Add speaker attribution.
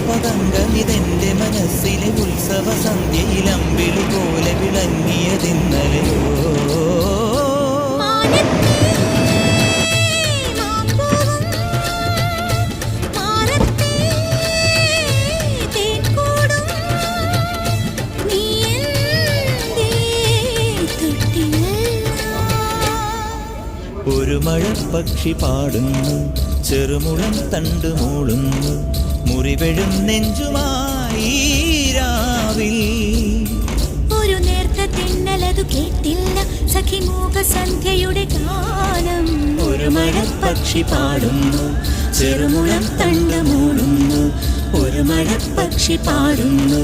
Speaker 1: പതംഗമിതെന്റെ മനസ്സിലെ ഉത്സവ സന്ധ്യയിൽ അമ്പിളി പോലെ വിളങ്ങിയതിന്നലെയോ. ഒരു മഴപ്പക്ഷി പാടുന്നു, ചെറുമുളം തണ്ട് മൂളുന്നു, മുറിവെഴും നെഞ്ചുമായി രാവിൽ.
Speaker 2: ഒരു നേർത്ത തിന്നലതു കേട്ടില്ല സഖി മൂകസന്ധ്യയുടെ ഗാനം.
Speaker 1: ഒരു മഴപ്പക്ഷി പാടുന്നു, ചെറുമുളം തണ്ട് മൂളുന്നു, ഒരു മഴപ്പക്ഷി പാടുന്നു.